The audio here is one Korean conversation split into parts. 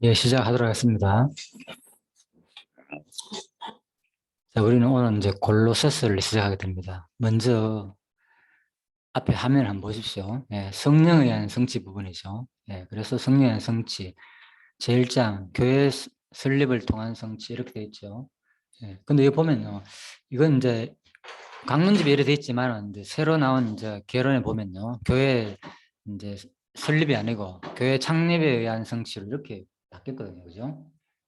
예, 시작하도록 하겠습니다. 자, 우리는 오늘 이제 골로새서를 시작하게 됩니다. 먼저 앞에 화면을 한번 보십시오. 예, 성령에 의한 성취 부분이죠. 예, 그래서 성령에 의한 성취, 제1장 교회 설립을 통한 성취 이렇게 되어 있죠. 예, 근데 여기 보면요, 이건 이제 강론집에 이렇게 되어 있지만 이제 새로 나온 이제 개론에 보면요, 교회 이제 설립이 아니고 교회 창립에 의한 성취로 이렇게 바뀌었거든요, 그죠?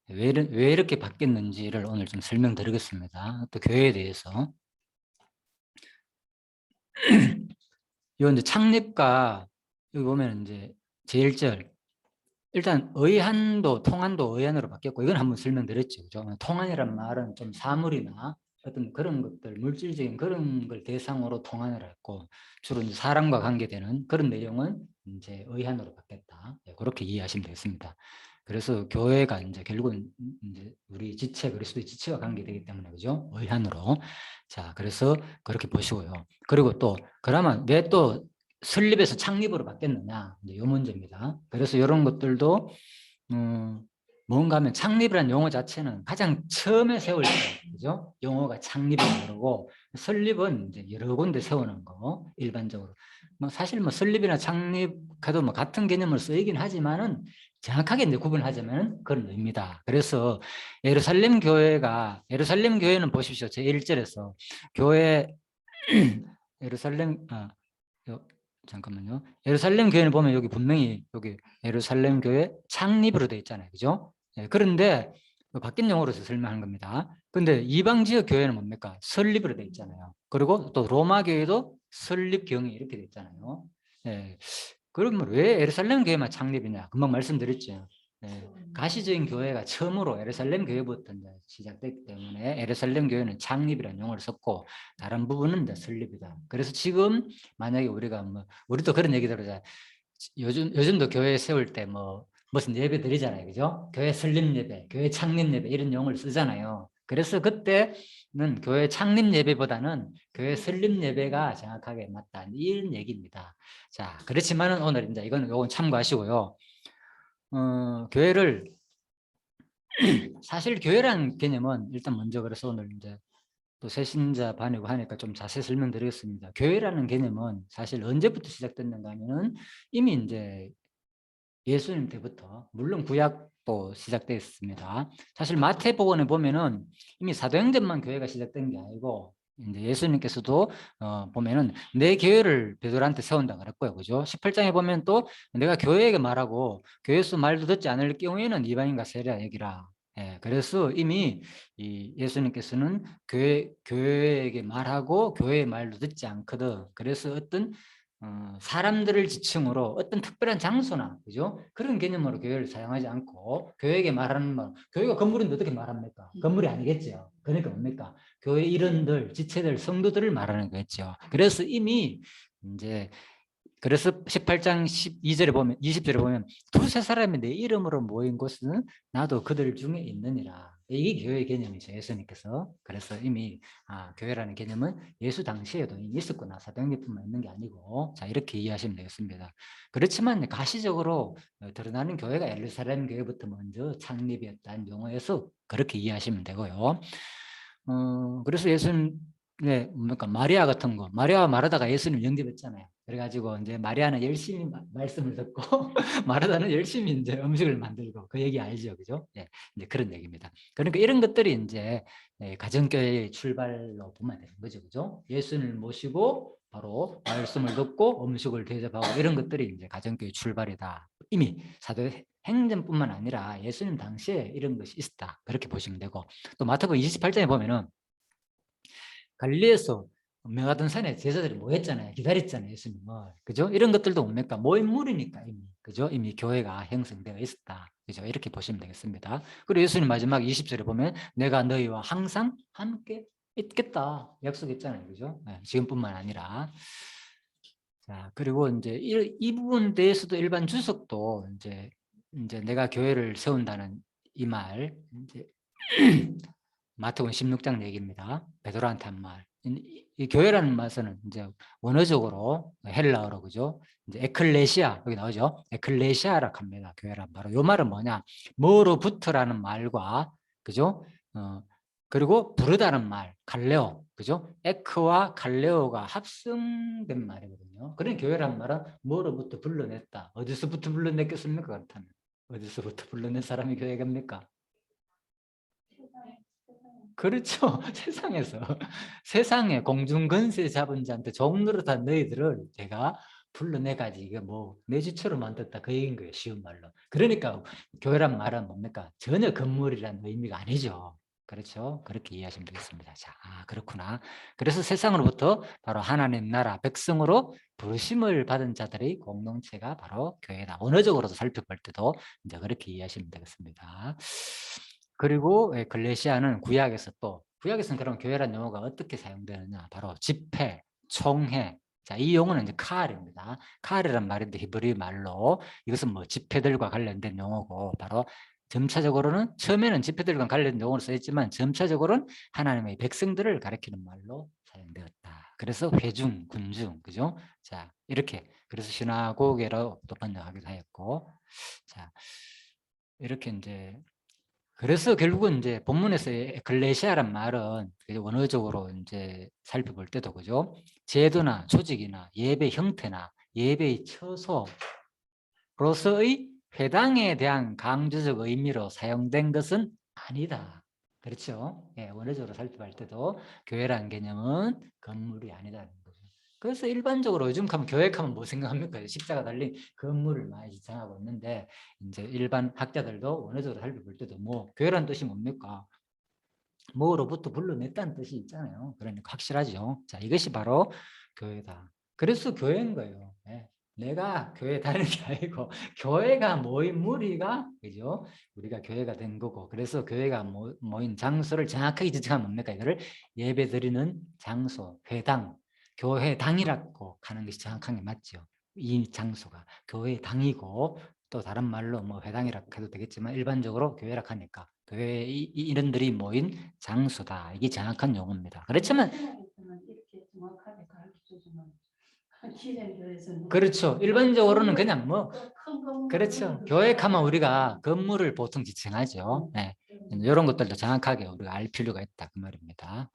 왜 이렇게 바뀌었는지를 오늘 좀 설명드리겠습니다. 또 교회에 대해서. 이 이제 창립과 여기 보면 이제 제1절 일단 의한도 통한도 의한으로 바뀌었고 이건 한번 설명드렸죠, 그죠? 통한이란 말은 좀 사물이나 어떤 그런 것들 물질적인 그런 걸 대상으로 통한을 했고 주로 이제 사람과 관계되는 그런 내용은 이제 의한으로 바뀌었다. 네, 그렇게 이해하시면 되겠습니다. 그래서 교회가 이제 결국은 이제 우리 지체 그리스도의 지체와 관계되기 때문에 그죠? 의한으로. 자, 그래서 그렇게 보시고요. 그리고 또 그러면 왜 또 설립에서 창립으로 바뀌었느냐? 이제 이 문제입니다. 그래서 이런 것들도 뭔가 하면 창립이라는 용어 자체는 가장 처음에 세울 때, 그죠? 용어가 창립이라고 그러고 설립은 이제 여러 군데 세우는 거 일반적으로. 뭐 사실 뭐 설립이나 창립해도 뭐 같은 개념으로 쓰이긴 하지만은 정확하게 이제 구분하자면 그런 의미입니다. 그래서 예루살렘 교회는 보십시오. 제 1절에서 교회 예루살렘 잠깐만요. 예루살렘 교회는 보면 여기 분명히 여기 예루살렘 교회 창립으로 되어 있잖아요. 그죠? 예, 그런데 바뀐 용어로서 설명한 겁니다. 근데 이방 지역 교회는 뭡니까? 설립으로 되어 있잖아요. 그리고 또 로마 교회도 설립 경위 이렇게 되어 있잖아요. 예, 그러면 왜 예루살렘 교회만 창립이냐? 금방 말씀드렸죠. 네, 가시적인 교회가 처음으로 예루살렘 교회부터 이제 시작됐기 때문에 예루살렘 교회는 창립이라는 용어를 썼고 다른 부분은 이제 설립이다. 그래서 지금 만약에 우리가 뭐 우리도 그런 얘기 들어요. 요즘도 교회 세울 때 뭐 무슨 예배 드리잖아요, 그죠? 교회 설립 예배, 교회 창립 예배 이런 용어를 쓰잖아요. 그래서 그때는 교회 창립 예배보다는 교회 설립 예배가 정확하게 맞다 이런 얘기입니다. 자, 그렇지만은 오늘 이제 요건 참고하시고요. 교회를 사실 교회라는 개념은 일단 먼저 그래서 오늘 이제 또 새신자 반이고 하니까 좀 자세히 설명드리겠습니다. 교회라는 개념은 사실 언제부터 시작됐는가 하면은 이미 이제 예수님 때부터 물론 구약도 시작됐습니다. 사실 마태복음에 보면은 이미 사도행전만 교회가 시작된 게 아니고 이제 예수님께서도 보면은 내 교회를 베드로한테 세운다 그랬고요, 그죠? 18장에 보면 또 내가 교회에게 말하고 교회에서 말도 듣지 않을 경우에는 이방인과 세리야 얘기라. 예, 그래서 이미 이 예수님께서는 교회에게 말하고 교회의 말도 듣지 않거든. 그래서 어떤 사람들을 지칭으로 어떤 특별한 장소나 그죠? 그런 개념으로 교회를 사용하지 않고 교회에게 말하는 말, 교회가 건물인데 어떻게 말합니까? 건물이 아니겠죠. 그러니까 뭡니까? 교회 일원들, 지체들, 성도들을 말하는 거겠죠. 그래서 이미 이제 그래서 18장 12절에 보면 20절에 보면 두세 사람이 내 이름으로 모인 곳은 나도 그들 중에 있느니라. 이게 교회 개념이죠. 예수님께서. 그래서 이미 교회라는 개념은 예수 당시에도 이미 있었구나. 사도행전뿐만 있는 게 아니고 자 이렇게 이해하시면 되겠습니다. 그렇지만 가시적으로 드러나는 교회가 예루살렘 교회부터 먼저 창립이었다는 용어에서 그렇게 이해하시면 되고요. 그래서 예수님 네, 뭡니까 마리아 같은 거 마리아와 마르다가 예수님 영접했잖아요. 그래가지고 이제 마리아는 열심히 말씀을 듣고 마르다는 열심히 이제 음식을 만들고 그 얘기 알죠, 그죠? 예, 이제 그런 얘기입니다. 그러니까 이런 것들이 이제 가정교회의 출발로 보면 되는 거죠, 그죠? 예수님을 모시고 바로 말씀을 듣고 음식을 대접하고 이런 것들이 이제 가정교회 출발이다. 이미 사도행전뿐만 아니라 예수님 당시에 이런 것이 있었다. 그렇게 보시면 되고 또 마태복음 28장에 보면은 갈릴리에서 명하던 산에 제자들이 모였잖아요. 기다렸잖아요, 예수님을. 그죠? 이런 것들도 뭡니까? 모임물이니까 이미. 그죠? 이미 교회가 형성되어 있었다. 그죠? 이렇게 보시면 되겠습니다. 그리고 예수님 마지막 20절에 보면 내가 너희와 항상 함께 있겠다. 약속했잖아요. 그죠? 네, 지금뿐만 아니라. 자, 그리고 이제 이 부분에 대해서도 일반 주석도 이제 내가 교회를 세운다는 이 말, 이제 마태복음 16장 얘기입니다. 베드로한테 한 말. 이 교회라는 말은 이제 원어적으로 헬라어로 그죠? 이제 에클레시아 여기 나오죠? 에클레시아라고 합니다. 교회란 바로 요 말은 뭐냐? 뭐로부터라는 말과 그죠? 그리고 부르다는 말 갈레오 그죠? 에크와 갈레오가 합성된 말이거든요. 그런 교회란 말은 뭐로부터 불러냈다. 어디서부터 불러냈겠습니까? 그렇다면 어디서부터 불러낸 사람이 교회입니까? 그렇죠. 세상에서 세상에 공중건세 잡은 자한테 종노릇한 너희들을 내가 불러내가지고 이게 뭐 내 주처럼 만들었다 그 얘기인 거예요. 쉬운 말로. 그러니까 교회란 말은 뭡니까? 전혀 건물이라는 의미가 아니죠. 그렇죠. 그렇게 이해하시면 되겠습니다. 자, 그렇구나. 그래서 세상으로부터 바로 하나님 나라 백성으로 부르심을 받은 자들의 공동체가 바로 교회다. 언어적으로도 살펴볼 때도 이제 그렇게 이해하시면 되겠습니다. 그리고 글레시아는 구약에서는 그럼 교회란 용어가 어떻게 사용되느냐? 바로 집회, 총회. 자, 이 용어는 이제 카알입니다. 카알이란 말인데 히브리 말로 이것은 뭐 집회들과 관련된 용어고 바로 점차적으로는 처음에는 집회들과 관련된 용어로 쓰였지만 점차적으로는 하나님의 백성들을 가리키는 말로 사용되었다. 그래서 회중, 군중, 그죠? 자, 이렇게 그래서 시나고게로 또 번역하기도 하였고, 자, 이렇게 이제 그래서 결국은 이제 본문에서의 에클레시아란 말은 원어적으로 이제 살펴볼 때도 그죠? 제도나 조직이나 예배 형태나 예배의 처소로서의 회당에 대한 강조적 의미로 사용된 것은 아니다. 그렇죠? 예, 원어적으로 살펴볼 때도 교회라는 개념은 건물이 아니다는 거죠. 그래서 일반적으로 요즘 가면 교회 가면 뭐 생각합니까? 십자가 달린 건물을 많이 지칭하고 있는데 이제 일반 학자들도 원어적으로 살펴볼 때도 뭐 교회라는 뜻이 뭡니까? 뭐로부터 불러냈다는 뜻이 있잖아요. 그러니까 확실하죠. 자, 이것이 바로 교회다. 그래서 교회인 거예요. 네. 내가 교회 다니는 게 아니고 교회가 모인 무리가 그죠? 우리가 교회가 된 거고 그래서 교회가 모인 장소를 정확하게 지칭하면 뭡니까? 이거를 예배 드리는 장소, 회당, 교회당이라고 하는 것이 정확한 게 맞죠. 이 장소가 교회당이고 또 다른 말로 뭐 회당이라고 해도 되겠지만 일반적으로 교회라고 하니까 교회 이런들이 모인 장소다. 이게 정확한 용어입니다. 그렇지만 이렇게 정확하게 가르쳐주면 기존 교회에서는 그렇죠. 일반적으로는 그냥 뭐 그렇죠. 교회 가면 우리가 건물을 보통 지칭하죠. 네. 이런 것들도 정확하게 우리가 알 필요가 있다 그 말입니다.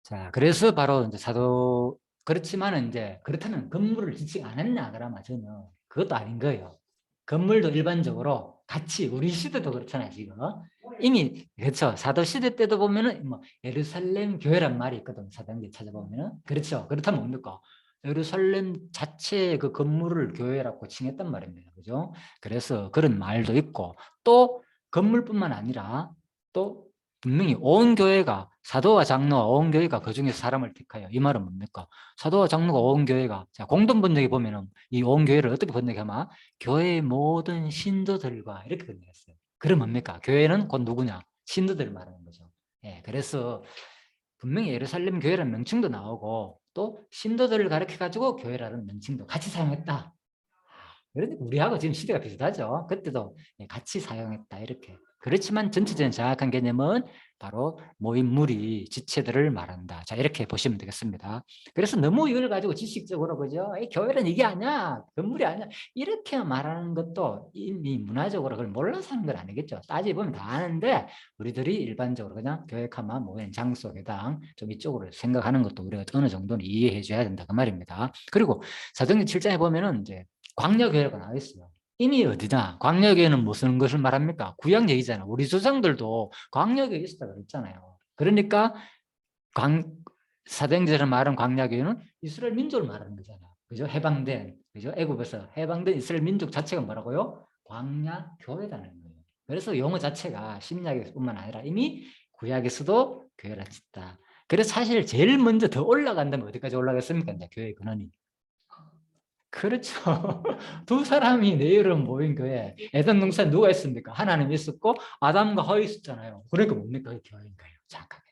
자, 그래서 바로 이제 사도 그렇지만은 이제 그렇다면 건물을 지칭 안 했냐 그러면 저는 그것도 아닌 거예요. 건물도 일반적으로 같이 우리 시대도 그렇잖아요 지금 이미 그렇죠. 사도 시대 때도 보면은 뭐 예루살렘 교회란 말이 있거든 사도행전 찾아보면은 그렇죠. 그렇다면 뭡니까? 예루살렘 자체의 그 건물을 교회라고 칭했단 말입니다. 그죠? 그래서 그런 말도 있고 또 건물뿐만 아니라 또 분명히 온 교회가 사도와 장로와 온 교회가 그 중에서 사람을 택하여 이 말은 뭡니까? 사도와 장로가 온 교회가 자 공동 번역에 보면은 이 온 교회를 어떻게 번역하면 교회의 모든 신도들과 이렇게 번역했어요. 그럼 뭡니까? 교회는 곧 누구냐? 신도들을 말하는 거죠. 예, 그래서 분명히 예루살렘 교회라는 명칭도 나오고 또 신도들을 가르쳐 가지고 교회라는 명칭도 같이 사용했다. 그런데 우리하고 지금 시대가 비슷하죠. 그때도 같이 사용했다 이렇게. 그렇지만 전체적인 정확한 개념은 바로 모인 무리, 지체들을 말한다. 자 이렇게 보시면 되겠습니다. 그래서 너무 이걸 가지고 지식적으로 그죠? 교회는 이게 아니야, 건물이 아니야 이렇게 말하는 것도 이미 문화적으로 그걸 몰라서 하는 건 아니겠죠. 따지보면 다 아는데 우리들이 일반적으로 그냥 교회하면 모인 장소, 회당 좀 이쪽으로 생각하는 것도 우리가 어느 정도는 이해해 줘야 된다 그 말입니다. 그리고 사도행전 7장에 보면은 이제 광야교회가 나와 있어요. 이미 어디다? 광야교회는 무슨 것을 말합니까? 구약 얘기잖아. 우리 조상들도 광야교회에 있었다 그랬잖아요. 그러니까 사도행전에서 말하는 광야교회는 이스라엘 민족을 말하는 거잖아. 그죠? 해방된, 그죠? 애굽에서 해방된 이스라엘 민족 자체가 뭐라고요? 광야교회라는 거예요. 그래서 용어 자체가 신약에뿐만 아니라 이미 구약에서도 교회라 짓다. 그래서 사실 제일 먼저 더 올라간다면 어디까지 올라갔습니까? 이제 교회 근원이. 그렇죠. 두 사람이 내 이름 모인 거에 에덴 동산에 누가 있습니까? 하나님 있었고 아담과 하와 있었잖아요. 그러니까 뭡니까? 교회인 거예요. 잠깐만.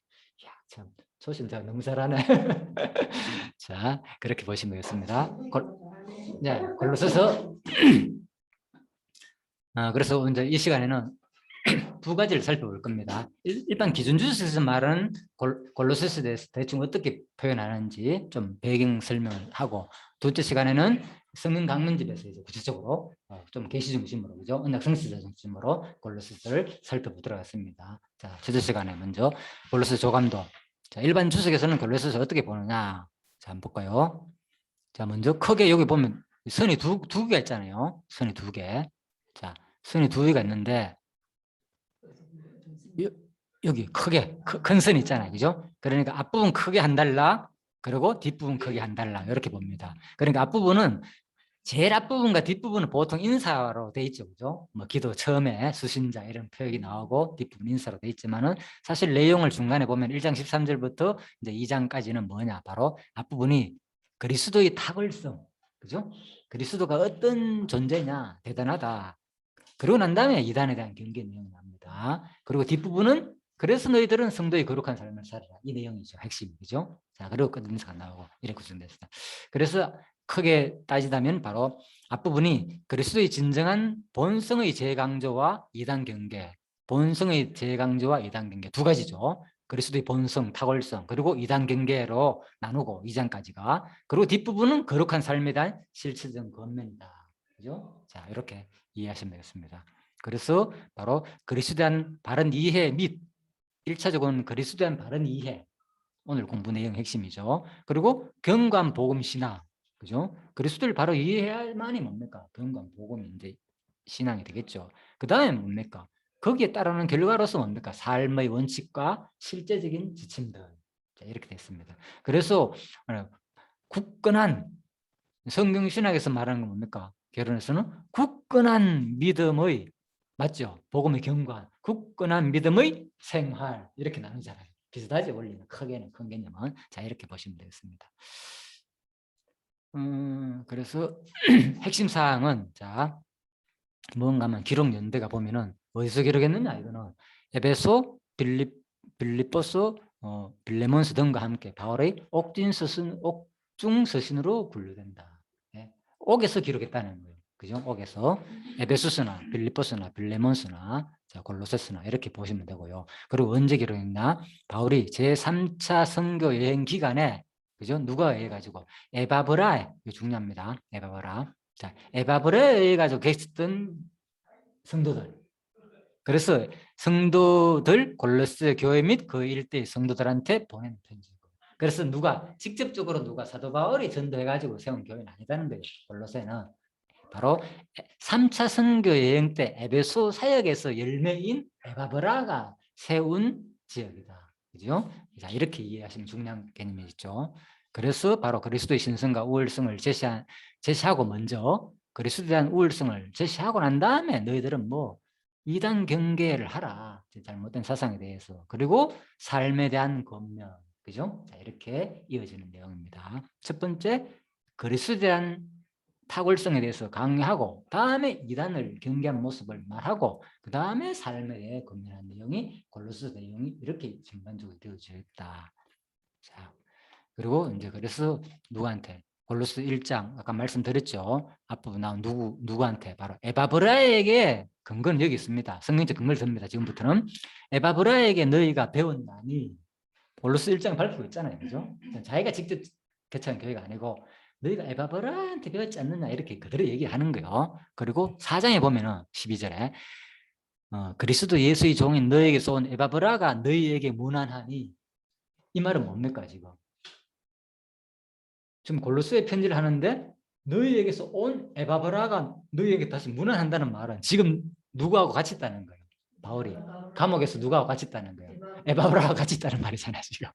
야, 참 소신 제가 너무 잘하네. 자, 그렇게 보시면 되겠습니다. 네, 골로새서 그래서 이제 이 시간에는 두 가지를 살펴볼 겁니다. 일반 기준주석에서 말하는 골로새서에 대해서 대충 어떻게 표현하는지 좀 배경 설명을 하고, 둘째 시간에는 성경 강론집에서 이제 구체적으로 좀 계시 중심으로, 그죠? 언약 성취자 중심으로 골로새서를 살펴보도록 하겠습니다. 자, 첫째 시간에 먼저 골로새 조감도. 자, 일반 주석에서는 골로새서 어떻게 보느냐? 자, 한번 볼까요? 자, 먼저 크게 여기 보면 선이 두 개가 있잖아요. 선이 두 개. 자, 선이 두 개가 있는데 여기 크게 큰 선이 있잖아요, 그죠? 그러니까 앞부분 크게 한 달라, 그리고 뒷부분 크게 한 달라, 이렇게 봅니다. 그러니까 앞부분은 제일 앞부분과 뒷부분은 보통 인사로 돼 있죠, 그죠? 뭐 기도 처음에 수신자 이런 표현이 나오고 뒷부분 인사로 돼 있지만은 사실 내용을 중간에 보면 1장 13절부터 이제 2장까지는 뭐냐, 바로 앞부분이 그리스도의 탁월성, 그죠? 그리스도가 어떤 존재냐, 대단하다. 그러고 난 다음에 이단에 대한 경계 내용이 나옵니다. 그리고 뒷부분은 그래서 너희들은 성도의 거룩한 삶을 살아라. 이 내용이죠. 핵심이죠. 자, 그리고 끝인사가 나오고 이렇게 구성됐습니다. 그래서 크게 따지자면 바로 앞부분이 그리스도의 진정한 본성의 재강조와 이단 경계, 본성의 재강조와 이단 경계 두 가지죠. 그리스도의 본성, 탁월성, 그리고 이단 경계로 나누고 2장까지가. 그리고 뒷부분은 거룩한 삶에 대한 실체적 권면이다. 그죠? 자, 이렇게 이해하시면 되겠습니다. 그래서 바로 그리스도에 대한 바른 이해 및 1차적으로는 그리스도에 대한 바른 이해, 오늘 공부 내용 핵심이죠. 그리고 경관 복음 신앙, 그죠? 그리스도를 바로 이해해야 할 만이 뭡니까? 경관 복음이 이제 신앙이 되겠죠. 그 다음에 뭡니까? 거기에 따르는 결과로서 뭡니까? 삶의 원칙과 실제적인 지침들. 자, 이렇게 됐습니다. 그래서 굳건한 성경 신학에서 말하는 건 뭡니까? 결혼에서는 굳건한 믿음의, 맞죠? 복음의 경관, 굳건한 믿음의 생활, 이렇게 나누잖아요. 비슷하죠, 원리는. 크게는, 큰 개념은. 자, 이렇게 보시면 되겠습니다. 그래서 핵심 사항은, 자, 뭔가 하면 기록 연대가 보면은 어디서 기록했느냐, 이거는 에베소, 빌립보서, 빌레몬스 등과 함께 바울의 옥중 서신으로 분류된다. 예? 옥에서 기록했다는 거예요. 그죠? 옥에서 에베소스나 빌립보스나 빌레몬스나 골로새서나 이렇게 보시면 되고요. 그리고 언제 기록했나? 바울이 제3차 선교 여행 기간에, 그죠? 누가 해가지고 에바브라에, 이거 중요합니다. 에바브라. 자, 에바브라에 의해가지고 계셨던 성도들. 그래서 성도들, 골로새 교회 및 그 일대의 성도들한테 보낸 편지고. 그래서 직접적으로 누가 사도 바울이 전도해가지고 세운 교회는 아니다는 거예요. 골로새는 바로 3차 선교 여행 때 에베소 사역에서 열매인 에바브라가 세운 지역이다. 그죠? 자, 이렇게 이해하시면 중요한 개념이죠. 그래서 바로 그리스도의 신성과 우월성을 제시하고 먼저 그리스도에 대한 우월성을 제시하고 난 다음에 너희들은 뭐 이단 경계를 하라. 잘못된 사상에 대해서. 그리고 삶에 대한 권면. 그죠? 자, 이렇게 이어지는 내용입니다. 첫 번째, 그리스도에 대한 탁월성에 대해서 강의하고, 다음에 이단을 경계한 모습을 말하고, 그 다음에 삶에 대해 권면한 내용이 골로새 내용이 이렇게 전반적으로 되어져 있다. 자, 그리고 이제 그래서 누구한테? 골로새 1장 아까 말씀드렸죠. 앞부분 나온 누구한테? 바로 에바브라에게. 근거는 여기 있습니다. 성경적 근거를 듭니다. 지금부터는 에바브라에게 너희가 배웠나니, 골로새 1장 밝히고 있잖아요, 그죠? 자기가 직접 개최한 교회가 아니고 너희가 에바브라한테 배웠지 않느냐, 이렇게 그대로 얘기하는 거예요. 그리고 4장에 보면은 12절에 그리스도 예수의 종인 너희에게서 온 에바브라가 너희에게 문안하니, 이 말은 뭡니까? 지금 골로새 편지를 하는데 너희에게서 온 에바브라가 너희에게 다시 문안한다는 말은 지금 누구하고 같이 있다는 거예요. 바울이 감옥에서 누구하고 같이 있다는 거예요. 에바브라가 같이 있다는 말이잖아요, 지금.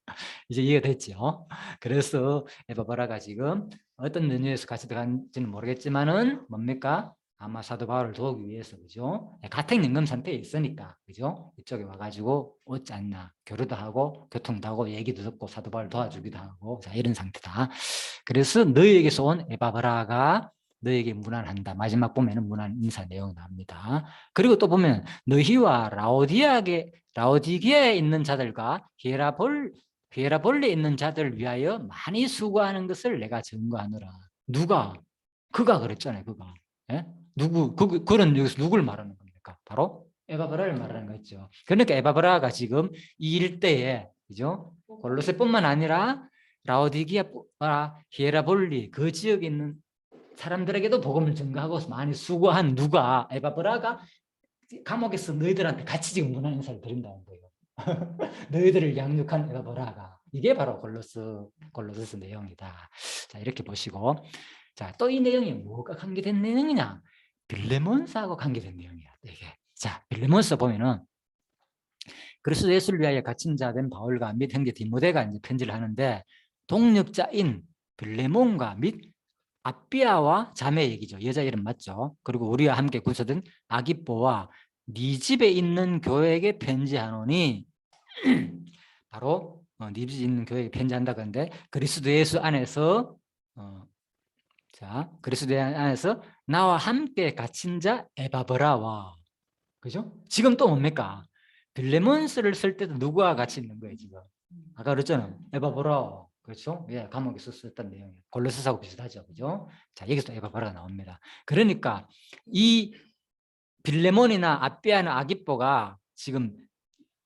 이제 이해가 됐죠? 그래서 에바브라가 지금 어떤 연유에서 같이 들어간지는 모르겠지만은 뭡니까? 아마 사도 바울을 도우기 위해서, 그죠? 같은 임금 상태에 있으니까, 그죠? 이쪽에 와가지고 어찌 않나 교류도 하고 교통도 하고 얘기도 듣고 사도 바울 도와주기도 하고, 자, 이런 상태다. 그래서 너희에게서 온 에바브라가 너에게 문안한다. 마지막 보면은 문안 인사 내용 나옵니다. 그리고 또 보면 너희와 라오디게에 있는 자들과 히에라볼레에 있는 자들을 위하여 많이 수고하는 것을 내가 증거하노라. 누가? 그가 그랬잖아요. 그가. 예? 그런 여기서 누굴 말하는 겁니까? 바로 에바브라를 말하는 거죠. 그러니까 에바브라가 지금 이 일대에, 그죠? 골로새뿐만 아니라 라오디기아, 히에라볼리 그 지역에 있는 사람들에게도 복음을 전가하고 많이 수고한 누가, 에바브라가 감옥에서 너희들한테 같이 지금 문안 인사를 드린다는 거예요. 너희들을 양육한 에바브라가, 이게 바로 골로새서 내용이다. 자, 이렇게 보시고, 자, 또 이 내용이 뭐가 관계된 내용이냐? 빌레몬스하고 관계된 내용이야, 이게. 자, 빌레몬스 보면은 그리스도 예수를 위하여 갇힌 자 된 바울과 및 형제 디모데가 이제 편지를 하는데, 동력자인 빌레몬과 및 아비아와 자매 얘기죠. 여자 이름 맞죠? 그리고 우리와 함께 구서든 아기뽀와 네 집에 있는 교회에게 편지하노니, 바로 네 집에 있는 교회에게 편지한다. 그런데 그리스도 예수 안에서 그리스도 안에서 나와 함께 갇힌 자 에바브라와, 그죠? 지금 또 뭡니까? 빌레몬스를 쓸 때도 누구와 같이 있는 거예요, 지금. 아까 그랬잖아요. 에바브라. 그렇죠? 예, 감옥에 썼던 내용이에요. 골로새서하고 비슷하죠. 그죠? 자, 여기서 에바브라가 나옵니다. 그러니까 이 빌레몬이나 아비아나 아기뽀가 지금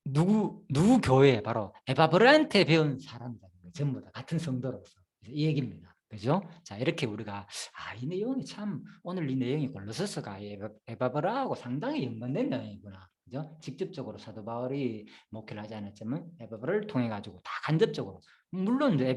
누구 교회, 바로 에바브라한테 배운 사람이라는 거예요. 전부 다 같은 성도로서. 이 얘기입니다. 그죠? 자, 이렇게 우리가 이 내용이 참, 오늘 이 내용이 골로새서가 에바브라하고 상당히 연관된 내용이구나. 그죠? 직접적으로 사도 바울이 목회를 하지 않았지만 에바브라를 통해 가지고 다 간접적으로, 물론 이제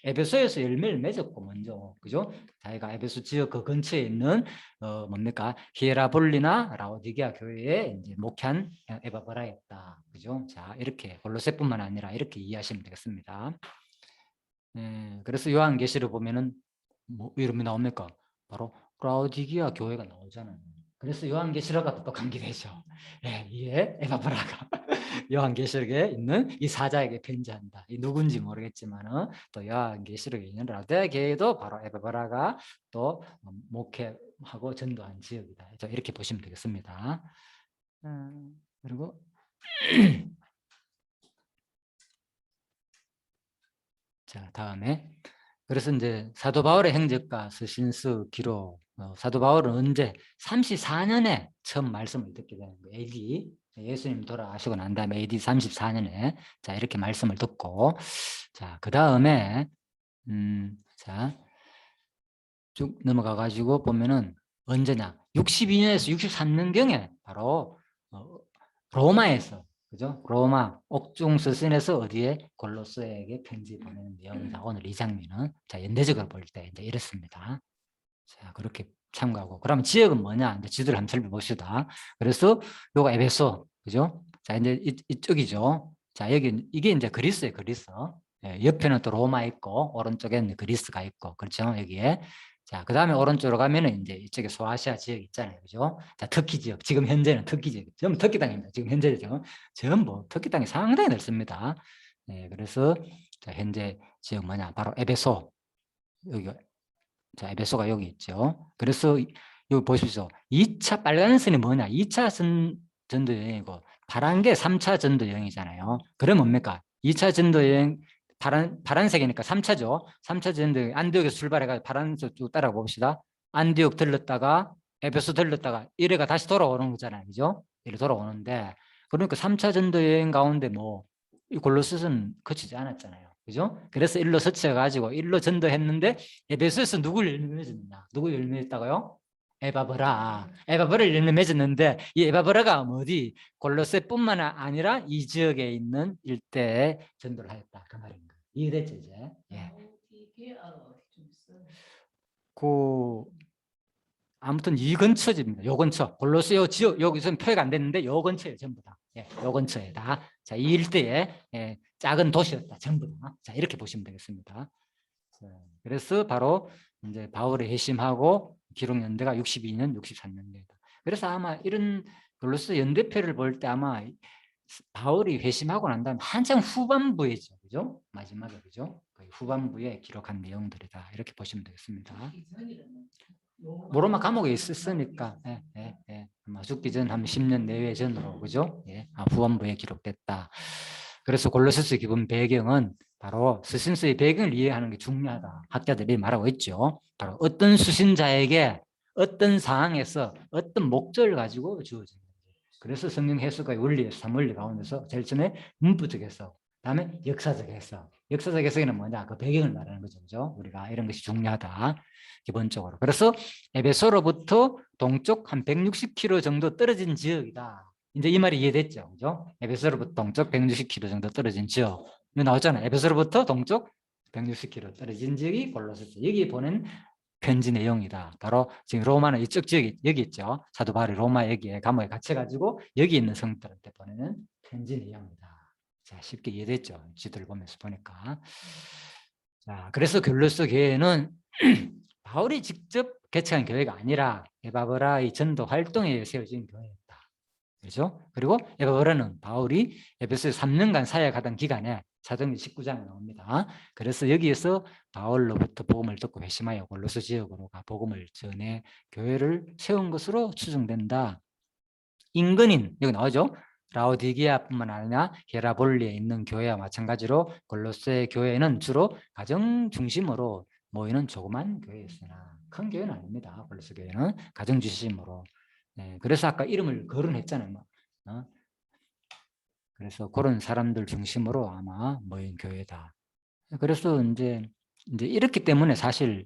에베소에서 열매를 맺었고 먼저, 그죠? 자기가 에베소 지역 그 근처에 있는 뭡니까? 히에라볼리나 라오디게아 교회에 이제 목회한 에바브라였다. 그죠? 자, 이렇게 골로새뿐만 아니라 이렇게 이해하시면 되겠습니다. 그래서 요한계시를 보면은 뭐 이름이 나옵니까? 바로 라오디게아 교회가 나오잖아요. 그래서 요한계시록과 또 관계되죠. 이에 에바브라가 요한계시록에 있는 이 사자에게 편지한다. 이 누군지 모르겠지만 또 요한계시록에 있는 라오디게아 교회도 바로 에바브라가 또 목회하고 전도한 지역이다. 이렇게 보시면 되겠습니다. 그리고 자, 다음에 그래서 이제 사도 바울의 행적과 서신서 기록, 사도 바울은 언제 34년에 처음 말씀을 듣게 되는 거예요. AD, 예수님 돌아가시고 난 다음에 AD 34년에 자, 이렇게 말씀을 듣고, 자, 그 다음에 자, 쭉 넘어가 가지고 보면은 언제냐? 62년에서 63년경에 바로 로마에서, 그죠? 로마 옥중 서신에서 어디에 골로새에게 편지 보내는 내용이다. 오늘 이 장면은 자, 연대적으로 볼 때 이제 이렇습니다. 자, 그렇게 참고하고, 그러면 지역은 뭐냐? 이제 지도를 한번 살펴봅시다. 그래서 요거 에베소, 그죠? 자, 이제 이쪽이죠. 자, 여기 이게 이제 그리스예요, 그리스. 옆에는 또 로마 있고 오른쪽에는 그리스가 있고, 그렇죠? 여기에. 자, 그 다음에 오른쪽으로 가면은 이제 이쪽에 소아시아 지역 있잖아요, 그죠? 자, 터키 지역, 지금 현재는 터키 지역, 전부 터키 땅입니다. 지금 현재죠. 전부 터키 땅이 상당히 넓습니다. 그래서 자, 현재 지역 뭐냐? 바로 에베소. 여기, 자, 에베소가 여기 있죠. 그래서 여기 보십시오. 2차 빨간 선이 뭐냐? 2차 전도 여행이고 파란 게 3차 전도 여행이잖아요. 그럼 뭡니까? 2차 전도 여행 파란색이니까 3차죠. 3차 전도 여행, 안디옥에서 출발해가지고 파란색 쭉 따라가 봅시다. 안디옥 들렀다가 에베소 들렀다가 이래가 다시 돌아오는 거잖아요. 그죠? 이래 돌아오는데, 그러니까 3차 전도 여행 가운데 뭐 이 골로새서는 거치지 않았잖아요. 그죠? 그래서 일로 서쳐가지고 일로 전도했는데 에베소에서 누굴 열매 맺었느냐? 누구 열매 맺었다고요? 에바브라를 열매 맺었는데 이 에바브라가 어디 골로새뿐만 아니라 이 지역에 있는 일대에 전도를 하였다. 그 말인 거예요. 이해됐죠 이제? 예. 아무튼 이 근처입니다. 요 근처. 골로새 요 지역, 여기서는 표기가 안 됐는데 요 근처에 전부 다. 요 근처에 다. 자, 이 일대에 작은 도시였다. 전부 다. 자, 이렇게 보시면 되겠습니다. 자, 그래서 바로 이제 바울이 회심하고 기록 연대가 62년, 63년입니다. 그래서 아마 이런 골로새 연대표를 볼 때 아마 바울이 회심하고 난 다음에 한창 후반부에죠. 그죠? 마지막에, 그죠? 거의 후반부에 기록한 내용들이다. 이렇게 보시면 되겠습니다. 로마 감옥에 있었으니까 아마 죽기 전 한 10년 내외 전으로, 그죠? 후반부에 기록됐다. 그래서 골로새서 기본 배경은 바로 서신서의 배경을 이해하는 게 중요하다. 학자들이 말하고 있죠. 바로 어떤 수신자에게 어떤 상황에서 어떤 목적을 가지고 주어진 거예요. 그래서 성경 해석의 원리에서 3원리 가운데서 제일 처음에 문부적 해석, 다음에 역사적 해석. 역사적 해석에는 뭐냐? 그 배경을 말하는 거죠. 그죠? 우리가 이런 것이 중요하다. 기본적으로. 그래서 에베소로부터 동쪽 한 160km 정도 떨어진 지역이다. 이제 이 말이 이해됐죠. 그죠? 에베소로부터 동쪽 160km 정도 떨어진 지역. 이거 나왔잖아요. 에베소로부터 동쪽 160km 떨어진 지역이 골로새서. 여기 보낸 편지 내용이다. 바로 지금 로마는 이쪽 지역이 여기 있죠. 사도 바울이 로마 여기에 감옥에 갇혀가지고 여기 있는 성들한테 보내는 편지 내용이다. 자, 쉽게 이해됐죠. 지도를 보면서 보니까. 자, 그래서 골로새 교회는 바울이 직접 개척한 교회가 아니라 에바브라의 전도 활동에 의해 세워진 교회였다. 그렇죠? 그리고 에바브라는 바울이 에베소에 3년간 사역하던 기간에 사도행전 19장에 나옵니다. 그래서 여기에서 바울로부터 복음을 듣고 회심하여 골로새 지역으로 가 복음을 전해 교회를 세운 것으로 추정된다. 인근인 여기 나오죠. 라오디게아뿐만 아니라 히에라볼리에 있는 교회와 마찬가지로 골로새 교회는 주로 가정 중심으로 모이는 조그만 교회였으나 큰 교회는 아닙니다. 골로새 교회는 가정 중심으로. 네, 그래서 아까 이름을 거론했잖아요. 그래서 그런 사람들 중심으로 아마 모인 교회다. 그래서 이제 이렇기 때문에 사실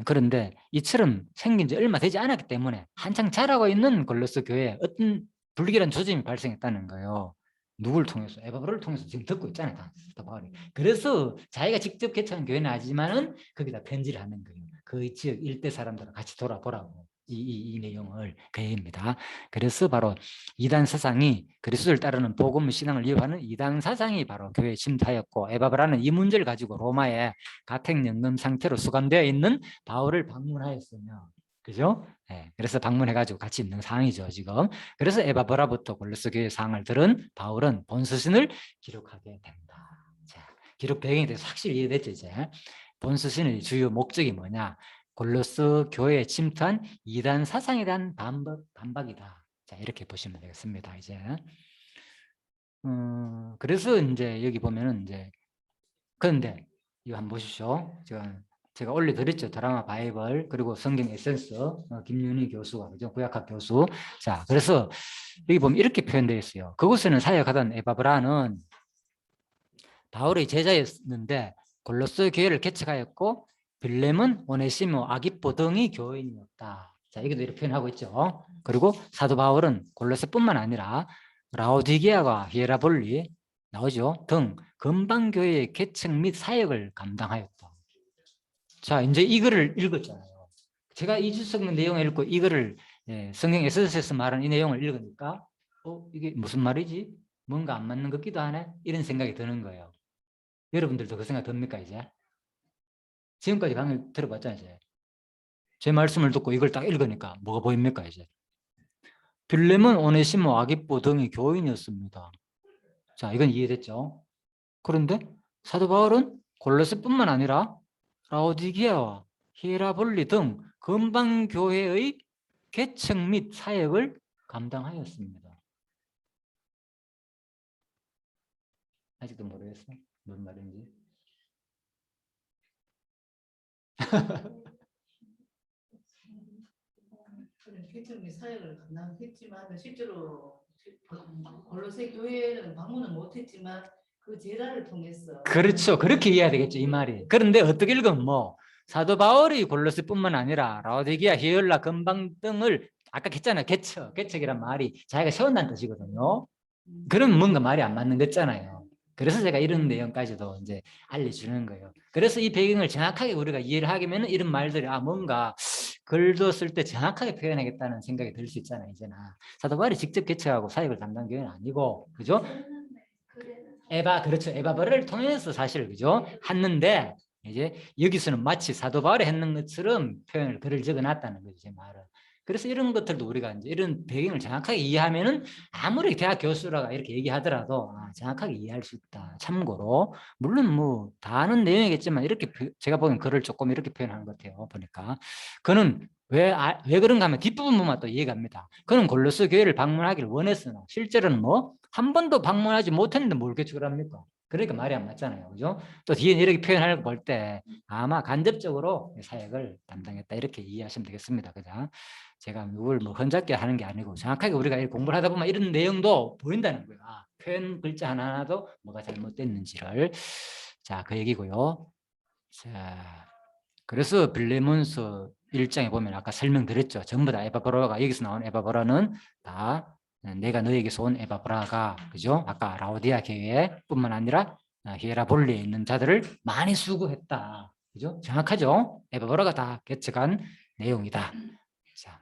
그런데 이처럼 생긴 지 얼마 되지 않았기 때문에 한창 자라고 있는 골로새 교회에 어떤 불길한 조짐이 발생했다는 거예요. 누굴 통해서? 에바브라를 통해서 지금 듣고 있잖아요. 사도 바울이. 그래서 자기가 직접 개척한 교회는 아니지만은 거기다 편지를 하는 거예요. 그 지역 일대 사람들과 같이 돌아보라고. 이 내용을 그 얘기입니다. 그래서 바로 이단 사상이 그리스도를 따르는 복음 신앙을 이어가는 이단 사상이 바로 교회에 침투하였고 에바브라는 이 문제를 가지고 로마에 가택연금 상태로 수감되어 있는 바울을 방문하였으며 그죠? 네, 그래서 방문해가지고 같이 있는 상황이죠 지금. 그래서 에바브라부터 골로새 교회 상황을 들은 바울은 본서신을 기록하게 된다. 자, 기록 배경에 대해서 확실히 이해됐죠 이제. 본서신의 주요 목적이 뭐냐? 골로새 교회에 침투한 이단 사상에 대한 반박이다. 자, 이렇게 보시면 되겠습니다. 이제. 그래서 이제 여기 보면은 이제 그런데 이거 한번 보십시오. 제가 올려드렸죠. 드라마 바이블 그리고 성경 에센스 김윤희 교수가 그죠? 구약학 교수. 자, 그래서 여기 보면 이렇게 표현되어 있어요. 그곳에는 사역하던 에바브라는 바울의 제자였는데 골로새 교회를 개척하였고 빌렘은 오네시모 아기뽀 등이 교인이었다. 자, 이것도 이렇게 표현하고 있죠. 그리고 사도 바울은 골로새뿐만 아니라 라오디게아와 히에라볼리 나오죠. 등 건방교회의 개척 및 사역을 감당하였다. 자, 이제 이거를 읽었잖아요. 제가 이주석 내용을 읽고 이거를 성경 에세서에서 말한 이 내용을 읽으니까 이게 무슨 말이지? 뭔가 안 맞는 것 같기도 하네? 이런 생각이 드는 거예요. 여러분들도 그 생각 듭니까 이제? 지금까지 강의 들어봤잖아요 이제. 제 말씀을 듣고 이걸 딱 읽으니까 뭐가 보입니까 이제? 빌렘은 오네시모 아기뽀 등이 교인이었습니다. 자, 이건 이해됐죠? 그런데 사도 바울은 골로새뿐만 아니라 라오디게아와 히에라볼리 등 건방교회의 개척 및 사역을 감당하였습니다. 아직도 모르겠어? 무슨 말인지. 개척 및 사역을 감당했지만 실제로 골로새 교회는 방문은 못했지만 그 제자를 통해서 그렇죠. 그렇게 이해해야 되겠죠 이 말이. 그런데 어떻게 읽으면 뭐 사도 바울이 골로새뿐만 아니라 라오디게아, 히엘라, 건방 등을 아까 했잖아요. 개척이란 말이 자기가 세운다는 뜻이거든요. 그럼 뭔가 말이 안 맞는 거잖아요. 그래서 제가 이런 내용까지도 이제 알려주는 거예요. 그래서 이 배경을 정확하게 우리가 이해를 하기면 이런 말들이 뭔가 글도 쓸 때 정확하게 표현하겠다는 생각이 들 수 있잖아요. 이제나 사도 바울이 직접 개척하고 사역을 담당 교회는 아니고 그죠? 그렇죠. 에바브라를 통해서 사실 그죠? 했는데 이제 여기서는 마치 사도 바울이 했는 것처럼 표현을 글을 적어놨다는 거죠. 제 말은. 그래서 이런 것들도 우리가 이제 이런 배경을 정확하게 이해하면은 아무리 대학 교수라가 이렇게 얘기하더라도 정확하게 이해할 수 있다. 참고로 물론 뭐 다 아는 내용이겠지만 이렇게 제가 보기엔 글을 조금 이렇게 표현하는 것 같아요. 보니까 그는 왜 그런가 하면 뒷부분만 또 이해갑니다. 그는 골로새 교회를 방문하기를 원했으나 실제로는 뭐 한 번도 방문하지 못했는데 뭘 개척을 합니까? 그러니까 말이 안 맞잖아요. 그죠? 또 뒤에 이렇게 표현하는 거 볼 때 아마 간접적으로 사역을 담당했다 이렇게 이해하시면 되겠습니다. 그죠? 제가 이걸 뭐 혼잡게 하는 게 아니고 정확하게 우리가 이 공부를 하다 보면 이런 내용도 보인다는 거야. 표현 글자 하나하나도 뭐가 잘못됐는지를. 자, 그 얘기고요. 자, 그래서 빌레몬서 1장에 보면 아까 설명드렸죠. 전부 다 에바브라가 여기서 나온 에바브라는 다 내가 너에게서 온 에바브라가 그죠? 아까 라오디아 교회뿐만 아니라 히에라볼리에 있는 자들을 많이 수고했다. 그죠? 정확하죠? 에바브라가 다 개척한 내용이다. 자,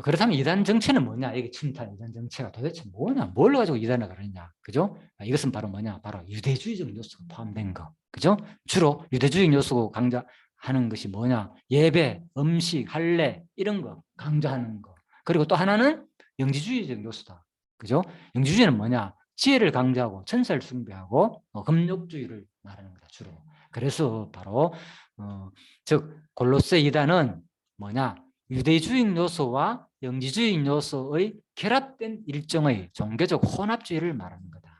그렇다면 이단 정체는 뭐냐? 이게 침탈 이단 정체가 도대체 뭐냐? 뭘 가지고 이단을 가르냐? 그죠? 이것은 바로 뭐냐? 바로 유대주의적 요소가 포함된 거. 그죠? 주로 유대주의 요소 강조하는 것이 뭐냐? 예배, 음식, 할례 이런 거 강조하는 거. 그리고 또 하나는 영지주의적 요소다. 그죠? 영지주의는 뭐냐? 지혜를 강조하고 천사를 숭배하고 금욕주의를 말하는 거다 주로. 그래서 바로 즉 골로새 이단은 뭐냐? 유대주의 요소와 영지주의 요소의 결합된 일종의 종교적 혼합주의를 말하는 거다.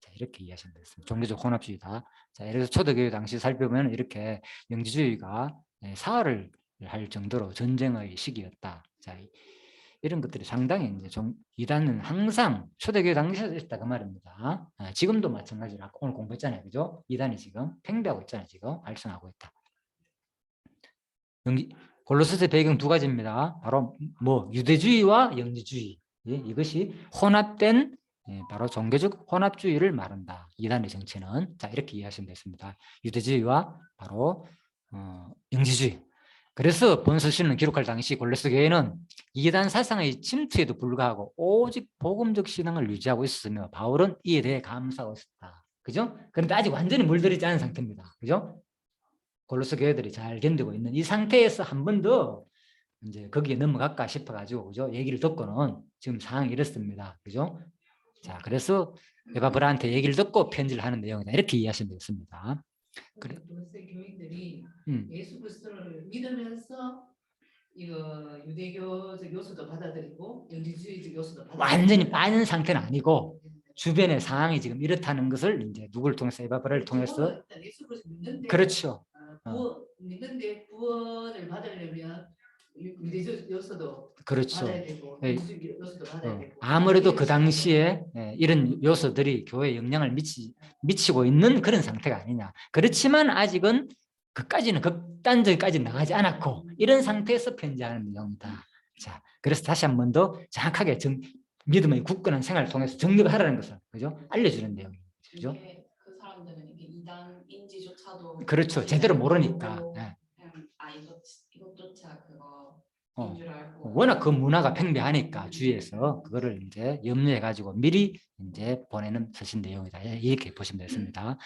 자, 이렇게 이해하시면 되겠습니다. 종교적 혼합주의다. 자, 예를 들어서 초대교회 당시 살펴보면 이렇게 영지주의가 사활을 할 정도로 전쟁의 시기였다. 자, 이런 것들이 상당히 이제 이단은 항상 초대교회 당시에도 있다 그 말입니다. 지금도 마찬가지로 오늘 공부했잖아요, 그죠? 이단이 지금 팽배하고 있잖아요, 지금 발전하고 있다. 골로새서 배경 두 가지입니다. 바로 뭐 유대주의와 영지주의 이것이 혼합된 바로 종교적 혼합주의를 말한다. 이단의 정체는 자 이렇게 이해하시면 되겠습니다. 유대주의와 바로 영지주의. 그래서 본서신은 기록할 당시 골로새 교회는 이단 사상의 침투에도 불구하고 오직 복음적 신앙을 유지하고 있었으며 바울은 이에 대해 감사하고 있었다. 그죠? 그런데 아직 완전히 물들이지 않은 상태입니다. 그죠? 골로새 교회들이 잘 견디고 있는 이 상태에서 한 번 더 이제 거기에 넘어갈까 싶어가지고 그죠? 얘기를 듣고는 지금 상황이 이렇습니다. 그죠? 자, 그래서 에바브라한테 얘기를 듣고 편지를 하는 내용이다. 이렇게 이해하시면 되겠습니다. 그래. 골로새 교인들이 예수 그리스도를 믿으면서 이거 유대교적 요소도 받아들이고 영지주의적 요소도 받아들이고 완전히 빠진 상태는 아니고 주변의 상황이 지금 이렇다는 것을 이제 누구를 통해서 에바브라를 통해서 예수 그리스도 믿는데 그렇죠. 믿는데 구원을 받으려면 유대적 요소도 그렇죠. 받아야 되고 네. 영지주의 요소도 받아야 되고 아무래도 그 당시에 이런 요소들이 교회에 영향을 미치고 있는 그런 상태가 아니냐. 그렇지만 아직은 그까지는 극단적까지 나가지 않았고 이런 상태에서 편지하는 내용이다. 자, 그래서 다시 한 번 더 정확하게 믿음의 굳건한 생활을 통해서 정립하라는 것을 그죠? 알려주는 내용이죠. 그죠? 그 사람들은 이게 이단인지조차도 그렇죠. 제대로 모르니까. 네. 그냥 이것조차 그거 줄 알고 워낙 그 문화가 팽배하니까 주위에서 그거를 이제 염려해 가지고 미리 이제 보내는 서신 내용이다. 이렇게 보시면 되겠습니다.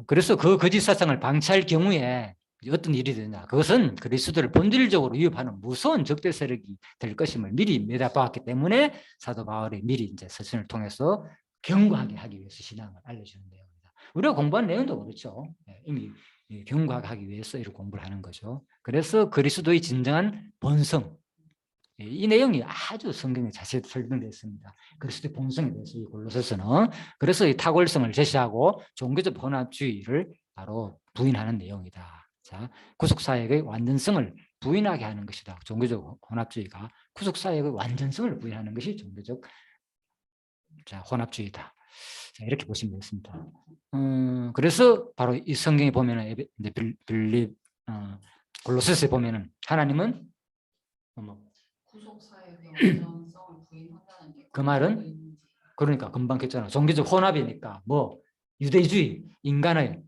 그래서 그 거짓 사상을 방치할 경우에 어떤 일이 되냐? 그것은 그리스도를 본질적으로 위협하는 무서운 적대 세력이 될 것임을 미리 내다봤기 때문에 사도 바울이 미리 이제 서신을 통해서 경고하게 하기 위해서 신앙을 알려주는 내용입니다. 우리가 공부한 내용도 그렇죠. 이미 경고하기 위해서 이렇게 공부를 하는 거죠. 그래서 그리스도의 진정한 본성, 이 내용이 아주 성경에 자세히 설명되어 있습니다. 그리스도의 본성에 대해서 이 골로새서는 그래서 이 탁월성을 제시하고 종교적 혼합주의를 바로 부인하는 내용이다. 자, 구속사역의 완전성을 부인하게 하는 것이다. 종교적 혼합주의가 구속사역의 완전성을 부인하는 것이 종교적 혼합주의다. 자, 이렇게 보시면 되겠습니다. 그래서 바로 이 성경에 보면은 골로새서에 보면은 하나님은 구속사역의 완전성을 부인한다는 게 그 말은 그러니까 금방 했잖아. 종교적 혼합이니까 뭐 유대주의 인간의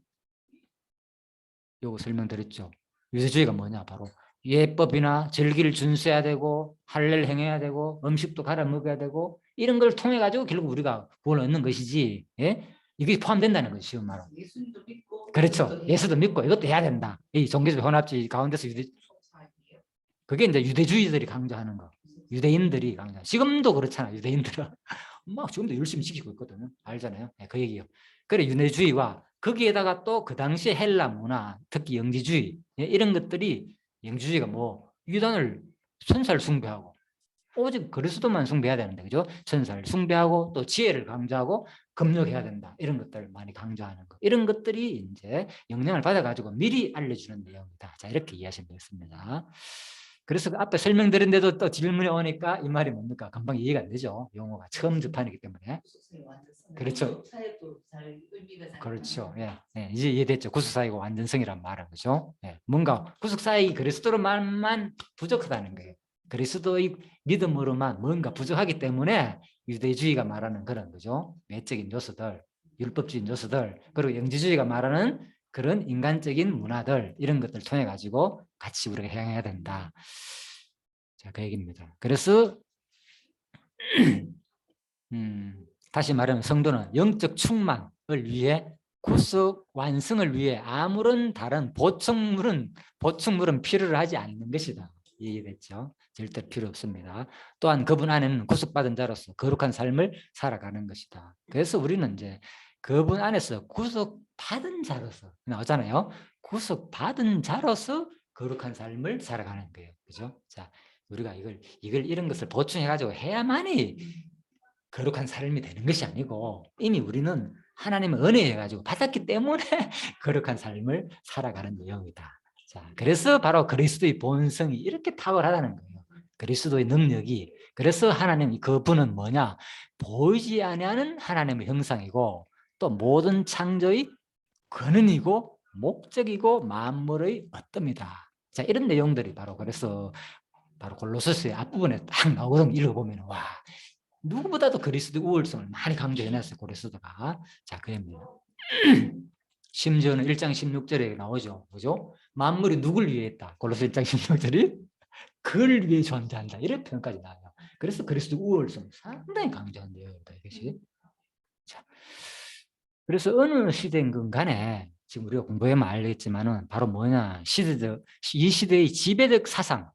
요거 설명드렸죠. 유대주의가 뭐냐 바로 예법이나 절기를 준수해야 되고 할례를 행해야 되고 음식도 갈아 먹어야 되고 이런 걸 통해 가지고 결국 우리가 구원을 얻는 것이지. 예? 이게 포함된다는 거죠. 쉬운 말로. 예수님도 믿고 그렇죠. 예수도 믿고 이것도 해야 된다. 이 종교적 혼합주의 가운데서 그게 이제 유대주의들이 강조하는 거. 유대인들이 강조. 지금도 그렇잖아. 유대인들은 막 지금도 열심히 지키고 있거든요. 알잖아요. 네, 그 얘기요. 그래 유대주의와 거기에다가 또 그 당시 헬라 문화, 특히 영지주의 이런 것들이 영지주의가 뭐 유단을 천사를 숭배하고 오직 그리스도만 숭배해야 되는데, 그죠? 천사를 숭배하고 또 지혜를 강조하고 금욕해야 된다. 이런 것들을 많이 강조하는 거. 이런 것들이 이제 영향을 받아가지고 미리 알려주는 내용이다. 자, 이렇게 이해하시면 되겠습니다. 그래서 그 앞에 설명드렸는데도 또 질문이 오니까 이 말이 뭡니까? 금방 이해가 안 되죠. 용어가 처음 접하기 때문에. 구속사의 완전성. 그렇죠. 구속사에도 잘 의미가 잘. 그렇죠. 예, 예, 이제 이해됐죠. 구속사이고 완전성이란 말은, 그죠? 예, 뭔가 구속사이 그리스도로만 부족하다는 거예요. 그리스도의 믿음으로만 뭔가 부족하기 때문에 유대주의가 말하는 그런, 그죠? 외적인 요소들, 율법주의 요소들, 그리고 영지주의가 말하는 그런 인간적인 문화들, 이런 것들 통해 가지고 같이 우리가 행해야 된다. 자, 그 얘기입니다. 그래서 다시 말하면 성도는 영적 충만을 위해 구속 완성을 위해 아무런 다른 보충물은 필요를 하지 않는 것이다. 이해됐죠? 절대 필요 없습니다. 또한 그분 안에는 구속받은 자로서 거룩한 삶을 살아가는 것이다. 그래서 우리는 이제 그분 안에서 구속받은 자로서 나오잖아요. 구속받은 자로서 거룩한 삶을 살아가는 거예요. 그죠? 자, 우리가 이런 것을 보충해 가지고 해야만이 거룩한 삶이 되는 것이 아니고 이미 우리는 하나님의 은혜에 가지고 받았기 때문에 거룩한 삶을 살아가는 내용이다. 자, 그래서 바로 그리스도의 본성이 이렇게 탁월하다는 거예요. 그리스도의 능력이. 그래서 하나님 그분은 뭐냐? 보이지 아니하는 하나님의 형상이고 또 모든 창조의 근원이고 목적이고 만물의 어뜸이다. 자, 이런 내용들이 바로 그래서 바로 골로새서의 앞부분에 딱 나오거든요. 읽어보면 와, 누구보다도 그리스도 우월성을 많이 강조해놨어요. 고레스도가. 자, 그입니다. 심지어는 1장 16절에 나오죠. 그죠? 만물이 누굴 위해 했다. 골로새 1장 16절이 그를 위해 존재한다. 이런 표현까지 나와요. 그래서 그리스도 우월성 상당히 강조한 내용입니다. 이것이. 자, 그래서 어느 시대인 간에 지금 우리가 공부해만 알겠지만은 바로 뭐냐? 이 시대의 지배적 사상,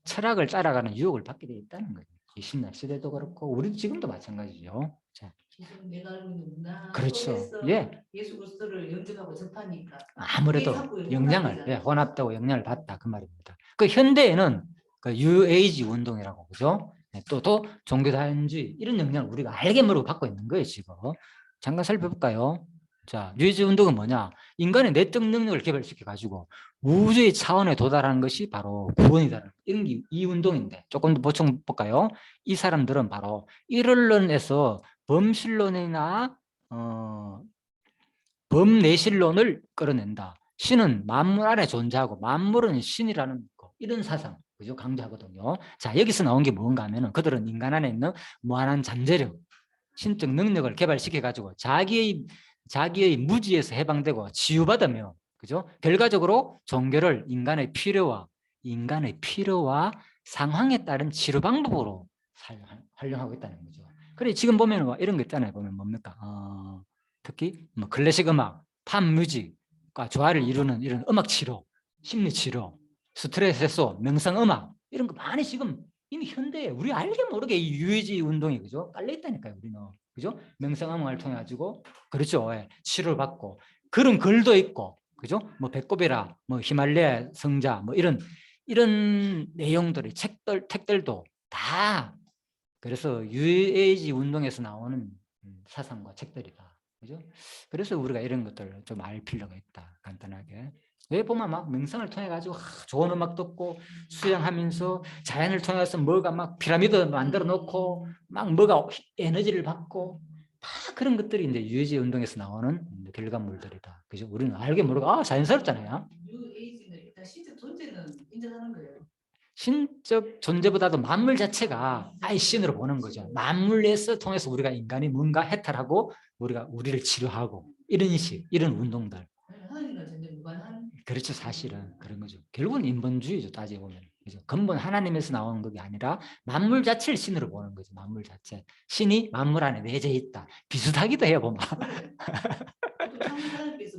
철학을 따라가는 유혹을 받게 돼 있다는 거예요. 이 신약 시대도 그렇고 우리 지금도 마찬가지죠. 자, 지금 내가 알고 있는 문화 그렇죠. 속에서 예, 예수 그리스도를 영접하고 접하니까 아무래도 그게 자꾸 영향을 혼합되잖아요. 혼합되고 영향을 받다 그 말입니다. 그 현대에는 그 뉴에이지 운동이라고 그죠? 또 종교다원주의 이런 영향을 우리가 알게 모르고 받고 있는 거예요 지금. 잠깐 살펴볼까요? 자, 뉴에이지 운동은 뭐냐? 인간의 내적 능력을 개발시켜 가지고 우주의 차원에 도달하는 것이 바로 구원이다. 이런 게 이 운동인데 조금 더 보충 볼까요? 이 사람들은 바로 일원론에서 범신론이나 범내실론을 끌어낸다. 신은 만물 안에 존재하고 만물은 신이라는 거, 이런 사상 그죠? 강조하거든요. 자, 여기서 나온 게 뭔가 하면은 그들은 인간 안에 있는 무한한 잠재력, 신적 능력을 개발시켜 가지고 자기의 무지에서 해방되고 치유받으며 그죠? 결과적으로 종교를 인간의 필요와 상황에 따른 치료 방법으로 활용하고 있다는 거죠. 그래 지금 보면 이런 거 있잖아요. 보면 뭡니까? 특히 뭐 클래식 음악, 팝 뮤직과 조화를 이루는 이런 음악 치료, 심리 치료, 스트레스 해소, 명상 음악 이런 거 많이 지금 이미 현대에 우리 알게 모르게 이 유해지 운동이 그죠? 깔려 있다니까요, 우리는. 그죠? 명상 음악을 통해 가지고 그렇죠. 예, 치료를 받고 그런 글도 있고 그죠? 뭐 배꼽이라 뭐 히말라야 성자 뭐 이런 내용들의 책들도 다 그래서 뉴에이지 운동에서 나오는 사상과 책들이다. 그죠? 그래서 우리가 이런 것들을 좀 알 필요가 있다. 간단하게. 왜 보면 막 명상을 통해 가지고 좋은 음악 듣고 수영하면서 자연을 통해서 뭐가 막 피라미드 만들어 놓고 막 뭐가 에너지를 받고 다 그런 것들이 이제 유해지 운동에서 나오는 결과물들이다. 그죠? 우리는 알게 모르고 자연스럽잖아요. 뉴에이지는 일단 신적 존재는 인정하는 거예요. 신적 존재보다도 만물 자체가 아예 신으로 보는 거죠. 만물에서 통해서 우리가 인간이 뭔가 해탈하고 우리를 치료하고 이런 식, 이런 운동들. 하나님과 전혀 무관한. 그렇죠, 사실은 그런 거죠. 결국은 인본주의죠, 따지고 보면. 그죠? 근본 하나님에서 나오는 것이 아니라 만물 자체를 신으로 보는 거죠. 만물 자체. 신이 만물 안에 내재 있다. 비슷하기도 해요, 보면.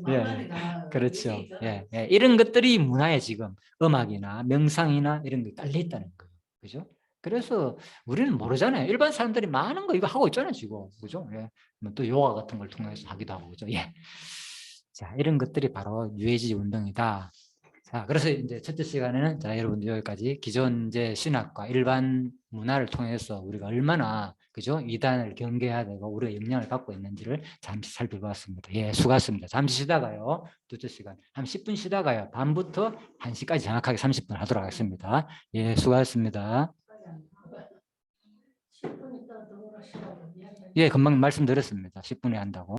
예, 그렇죠. 예, 예. 이런 것들이 문화에 지금 음악이나 명상이나 이런 게 깔려 있다는 거예요. 그죠? 그래서 우리는 모르잖아요. 일반 사람들이 많은 거 이거 하고 있잖아요, 지금. 그죠? 예. 또 요가 같은 걸 통해서 하기도 하고, 그죠? 예. 자, 이런 것들이 바로 뉴에이지 운동이다. 자, 그래서 이제 첫째 시간에는 자, 여러분들 여기까지 기존 이제 신학과 일반 문화를 통해서 우리가 얼마나 그죠? 이단을 경계해야 되고 우리가 영향을 받고 있는지를 잠시 살펴봤습니다. 예, 수고하셨습니다. 잠시 쉬다가요. 둘째 시간 한 10분 쉬다가요. 밤부터 1시까지 정확하게 30분 하도록 하겠습니다. 예, 수고하셨습니다. 10분 있다 더 오라시라고 이야기하지. 예, 금방 말씀드렸습니다. 10분에 한다고.